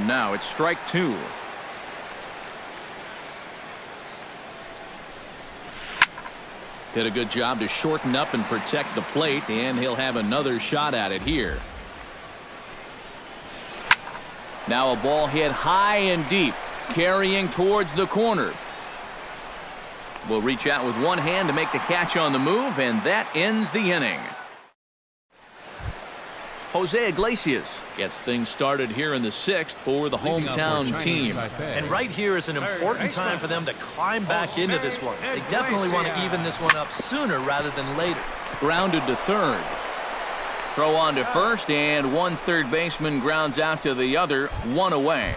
Now it's strike two. Did a good job to shorten up and protect the plate, and he'll have another shot at it here. Now a ball hit high and deep, carrying towards the corner. Will reach out with one hand to make the catch on the move, and that ends the inning. Jose Iglesias gets things started here in the sixth for the hometown team. And right here is an important time for them to climb back into this one. They definitely want to even this one up sooner rather than later. Grounded to third. Throw on to first, and one third baseman grounds out to the other, one away.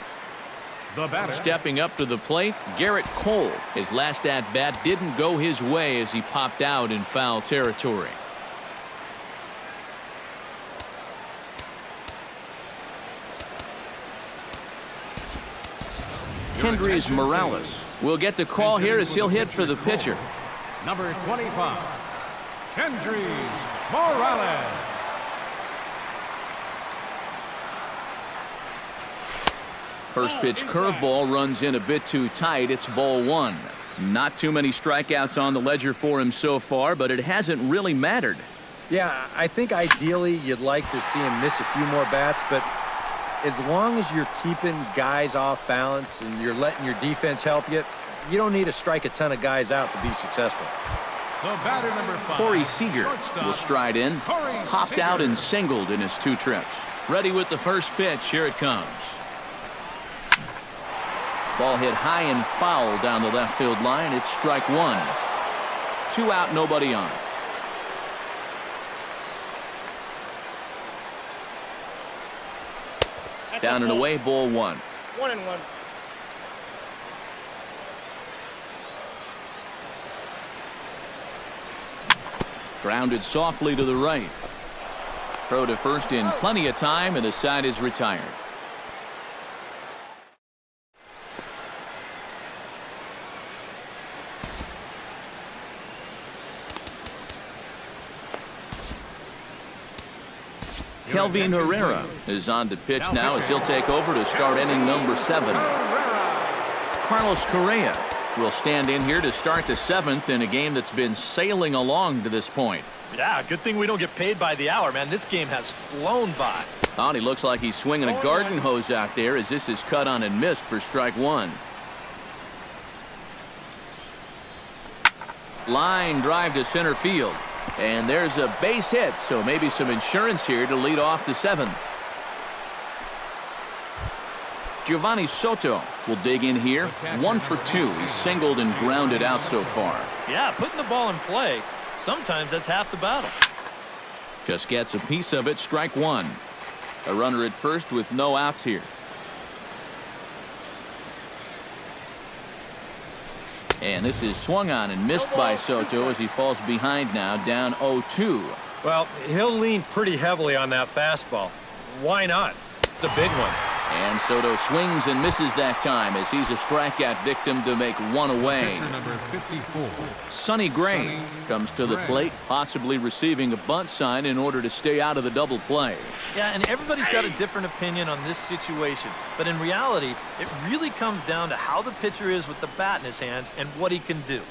Stepping up to the plate, Garrett Cole. His last at-bat didn't go his way as he popped out in foul territory. Kendrys Morales will get the call here as he'll hit for the pitcher. Number 25, Kendrys Morales. First pitch curveball runs in a bit too tight. It's ball one. Not too many strikeouts on the ledger for him so far, but it hasn't really mattered. Yeah, I think ideally you'd like to see him miss a few more bats, but as long as you're keeping guys off balance and you're letting your defense help you, you don't need to strike a ton of guys out to be successful. The batter, number 5, Corey Seager will stride in. Popped out and singled in his 2 trips. Ready with the first pitch. Here it comes. Ball hit high and foul down the left field line. It's strike one. 2 out, nobody on. Down and away, ball one. 1-1. Grounded softly to the right. Throw to first in plenty of time, and the side is retired. Kelvin Herrera is on to pitch now as he'll take over to start inning number 7. Carlos Correa will stand in here to start the 7th in a game that's been sailing along to this point. Yeah, good thing we don't get paid by the hour, man. This game has flown by. Oh, and he looks like he's swinging a garden hose out there as this is cut on and missed for strike one. Line drive to center field. And there's a base hit, so maybe some insurance here to lead off the 7th. Giovanni Soto will dig in here. 1 for 2. He's singled and grounded out so far. Yeah, putting the ball in play, sometimes that's half the battle. Just gets a piece of it. Strike one. A runner at first with no outs here. And this is swung on and missed by Soto as he falls behind now, down 0-2. Well, he'll lean pretty heavily on that fastball. Why not? It's a big one. And Soto swings and misses that time as he's a strikeout victim to make one away. Pitcher number 54. Sonny Gray comes to the plate, possibly receiving a bunt sign in order to stay out of the double play. Yeah, and everybody's got a different opinion on this situation. But in reality, it really comes down to how the pitcher is with the bat in his hands and what he can do.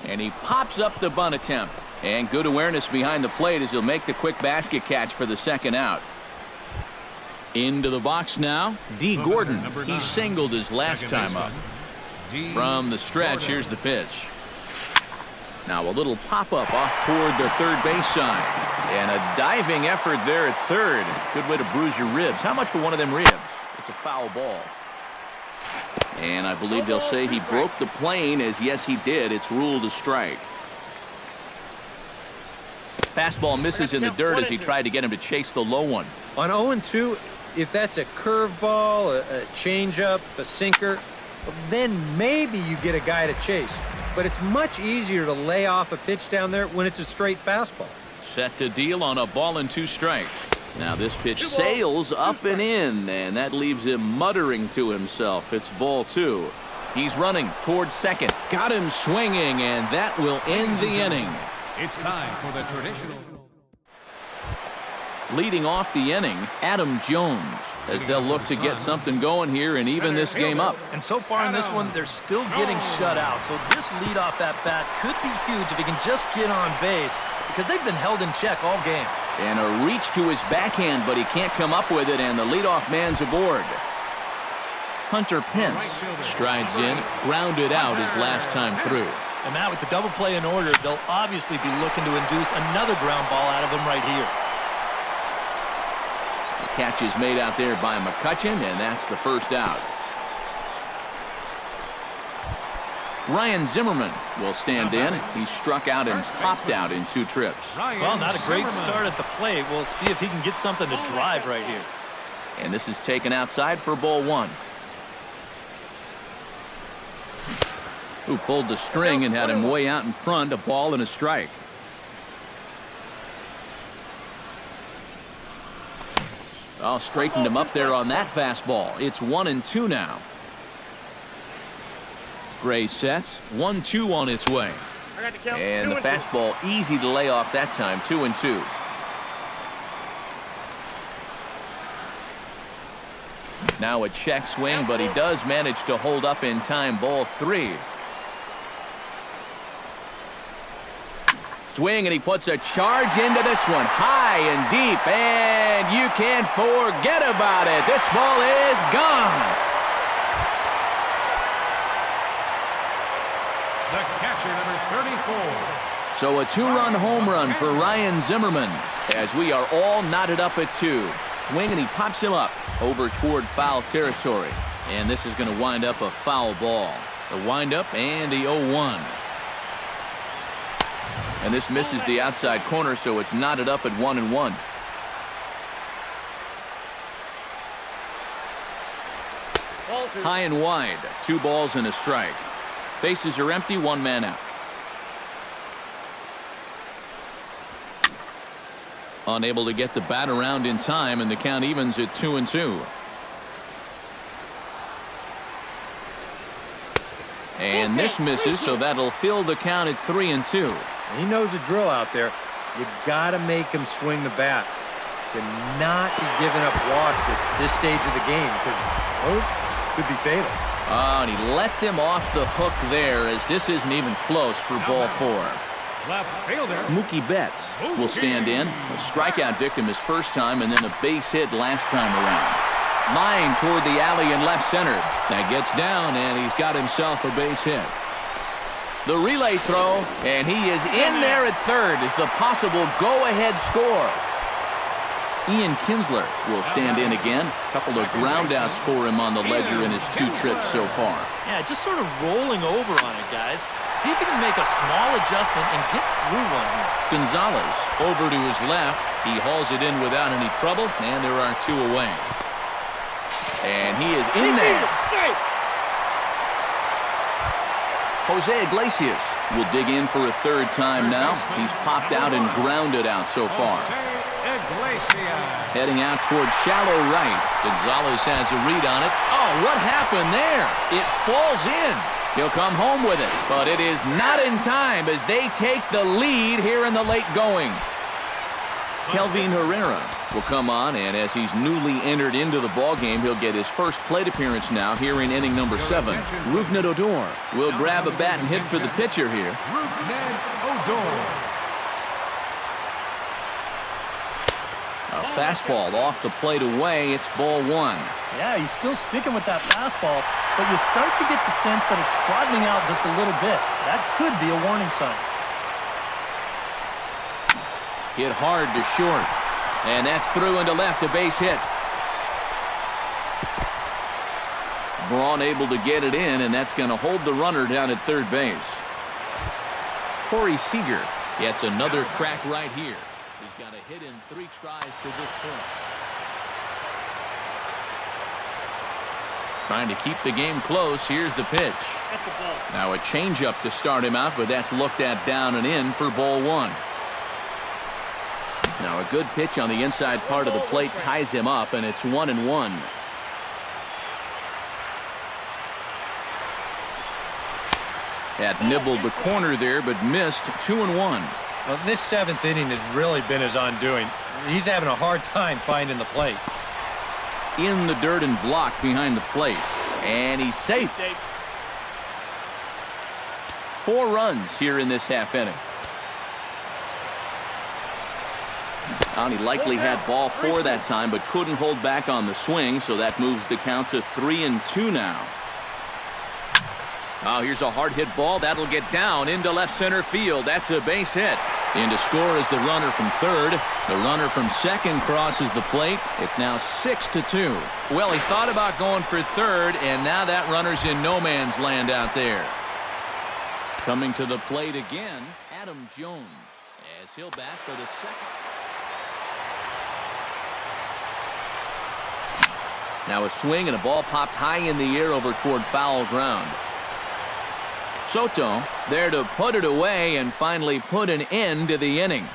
And he pops up the bunt attempt. And good awareness behind the plate as he'll make the quick basket catch for the second out. Into the box now, D. Gordon. He singled his last time up. From the stretch, here's the pitch. Now a little pop-up off toward the third base side. And a diving effort there at third. Good way to bruise your ribs. How much for one of them ribs? It's a foul ball. And I believe they'll say he broke the plane, as yes he did. It's ruled a strike. Fastball misses in the dirt as he tried to get him to chase the low one. On 0-2, if that's a curveball, a changeup, a sinker, then maybe you get a guy to chase. But it's much easier to lay off a pitch down there when it's a straight fastball. Set to deal on a ball and 2 strikes. Now this pitch sails up and in, and that leaves him muttering to himself. It's ball 2. He's running towards second. Got him swinging, and that will end the inning. It's time for the traditional. Leading off the inning, Adam Jones. as they'll look to get something going here and even this game up. And so far in this one, they're still getting shut out. So this leadoff at bat could be huge if he can just get on base, because they've been held in check all game. And a reach to his backhand, but he can't come up with it, and the leadoff man's aboard. Hunter Pence strides in, grounded out his last time through. And Matt, with the double play in order, they'll obviously be looking to induce another ground ball out of him right here. The catch is made out there by McCutchen, and that's the first out. Ryan Zimmerman will stand in. He struck out and popped out in 2 trips. Well, not a great start at the plate. We'll see if he can get something to drive right here. And this is taken outside for ball 1. Who pulled the string and had him way out in front, a ball and a strike. Oh, straightened him up there on that fastball. It's 1-2 now. Gray sets, 1-2 on its way. And the fastball easy to lay off that time, 2-2. Now a check swing, but he does manage to hold up in time, ball 3. Swing, and he puts a charge into this one, high and deep, and you can't forget about it. This ball is gone. The catcher, number 34. So a 2-run home run for Ryan Zimmerman, as we are all knotted up at 2. Swing, and he pops him up over toward foul territory. And this is going to wind up a foul ball. The windup and the 0-1. And this misses the outside corner, so it's knotted up at 1-1. High and wide, 2 balls and a strike. Bases are empty, 1 man out. Unable to get the bat around in time, and the count evens at 2-2. And this misses, so that'll fill the count at 3-2. He knows the drill out there. You got to make him swing the bat. Cannot be giving up walks at this stage of the game, because those could be fatal. Oh, and he lets him off the hook there, as this isn't even close for ball 4. Left fielder. Mookie Betts will stand in. A strikeout victim his first time, and then a base hit last time around. Line toward the alley in left center. That gets down, and he's got himself a base hit. The relay throw, and he is in there at third as the possible go-ahead score. Ian Kinsler will stand in again. A couple of groundouts for him on the ledger in his 2 trips so far. Yeah, just sort of rolling over on it, guys. See if he can make a small adjustment and get through one here. Gonzalez over to his left. He hauls it in without any trouble, and there are 2 away. And he is in there. Jose Iglesias will dig in for a 3rd time now. He's popped out and grounded out so far. Heading out towards shallow right. Gonzalez has a read on it. Oh, what happened there? It falls in. He'll come home with it, but it is not in time as they take the lead here in the late going. Kelvin Herrera will come on, and as he's newly entered into the ballgame, he'll get his first plate appearance now here in inning number 7. Rougned Odor will grab a bat and hit for the pitcher here. Rougned Odor. A fastball off the plate away. It's ball 1. Yeah, he's still sticking with that fastball, but you start to get the sense that it's broadening out just a little bit. That could be a warning sign. Hit hard to short, and that's through into left, a base hit. Braun able to get it in, and that's going to hold the runner down at 3rd base. Corey Seager gets another crack right here. He's got a hit in 3 tries to this point. Trying to keep the game close. Here's the pitch. Now a changeup to start him out, but that's looked at down and in for ball 1. Now a good pitch on the inside part of the plate ties him up, and it's 1-1. Had nibbled the corner there, but missed. 2-1. Well, this 7th inning has really been his undoing. He's having a hard time finding the plate. in the dirt and blocked behind the plate. And he's safe. 4 runs here in this half inning. And he likely had ball 4 that time, but couldn't hold back on the swing, so that moves the count to 3-2 now. Oh, here's a hard hit ball. That'll get down into left center field. That's a base hit. In to score is the runner from third. The runner from second crosses the plate. It's now 6-2. Well, he thought about going for third, and now that runner's in no man's land out there. Coming to the plate again, Adam Jones, as he'll bat for the second. Now a swing and a ball popped high in the air over toward foul ground. Soto is there to put it away and finally put an end to the inning.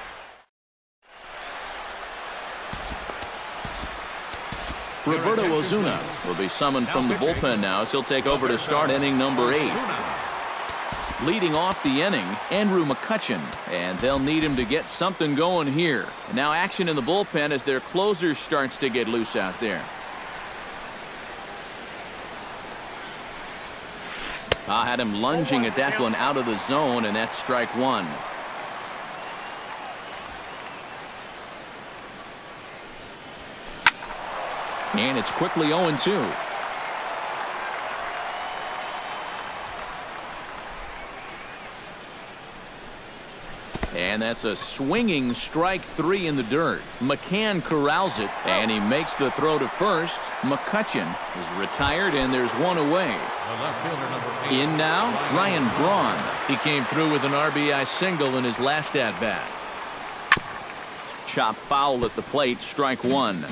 Roberto Ozuna will be summoned from the bullpen now as he'll take over to start inning number 8. Leading off the inning, Andrew McCutchen, and they'll need him to get something going here. And now action in the bullpen as their closer starts to get loose out there. I had him lunging at that one out of the zone, and that's strike 1. And it's quickly 0-2. And that's a swinging strike 3 in the dirt. McCann corrals it, and he makes the throw to first. McCutchen is retired, and there's one away. The left fielder, number 8. In now, Ryan Braun. He came through with an RBI single in his last at-bat. Chop foul at the plate, strike 1.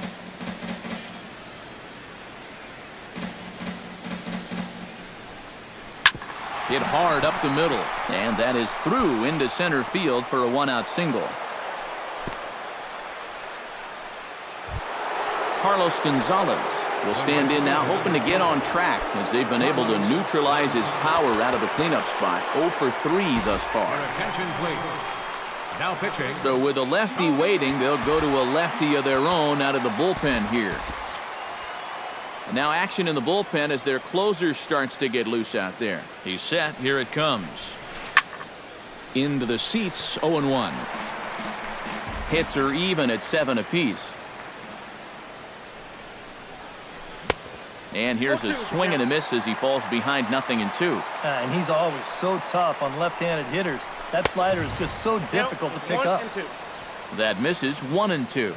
Hit hard up the middle, and that is through into center field for a 1-out single. Carlos Gonzalez will stand in now, hoping to get on track as they've been able to neutralize his power out of the cleanup spot. 0 for 3 thus far. Attention, please. Now pitching. So with a lefty waiting, they'll go to a lefty of their own out of the bullpen here. Now action in the bullpen as their closer starts to get loose out there. He's set. Here it comes. Into the seats, 0-1. Hits are even at 7 apiece. And here's a swing and a miss as he falls behind 0-2. And he's always so tough on left-handed hitters. That slider is just so difficult to pick up. That misses. 1-2.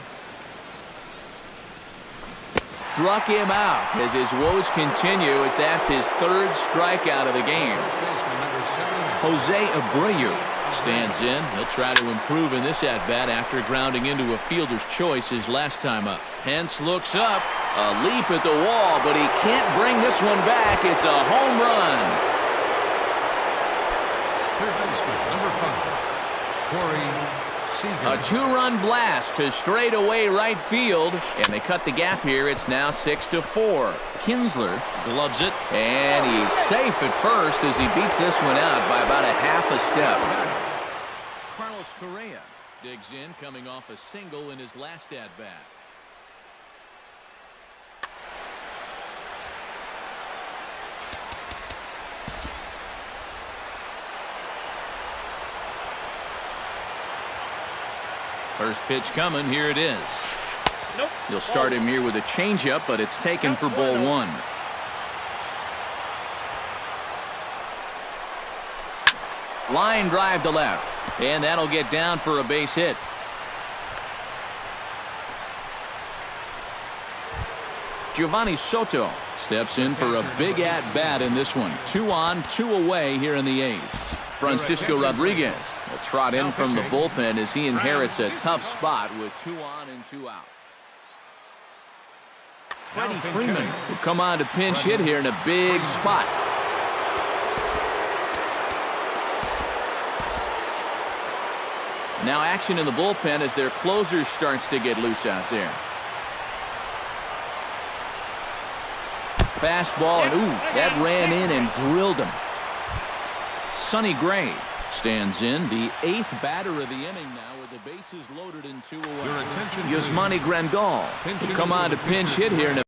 Struck him out as his woes continue as that's his 3rd strikeout of the game. Jose Abreu stands in. He'll try to improve in this at-bat after grounding into a fielder's choice his last time up. Hence looks up. A leap at the wall, but he can't bring this one back. It's a home run. Third baseman, number 5, Corey. A 2-run blast to straightaway right field, and they cut the gap here. It's now 6-4. Kinsler gloves it, and he's safe at first as he beats this one out by about a half a step. Carlos Correa digs in, coming off a single in his last at-bat. First pitch coming. Here it is. Nope. You'll start him here with a changeup, but it's taken for ball 1. Line drive to left, and that'll get down for a base hit. Giovanni Soto steps in for a big at-bat in this one. 2 on, 2 away here in the 8th. Francisco Rodriguez will trot in from the bullpen as he inherits a tough spot with 2 on and 2 out. Freddie Freeman will come on to pinch hit here in a big spot. Now action in the bullpen as their closer starts to get loose out there. Fastball, and ooh, that ran in and drilled him. Sonny Gray stands in, the 8th batter of the inning now with the bases loaded and 2 away. Your attention, Yasmani Grandal will come on to pinch hit here in a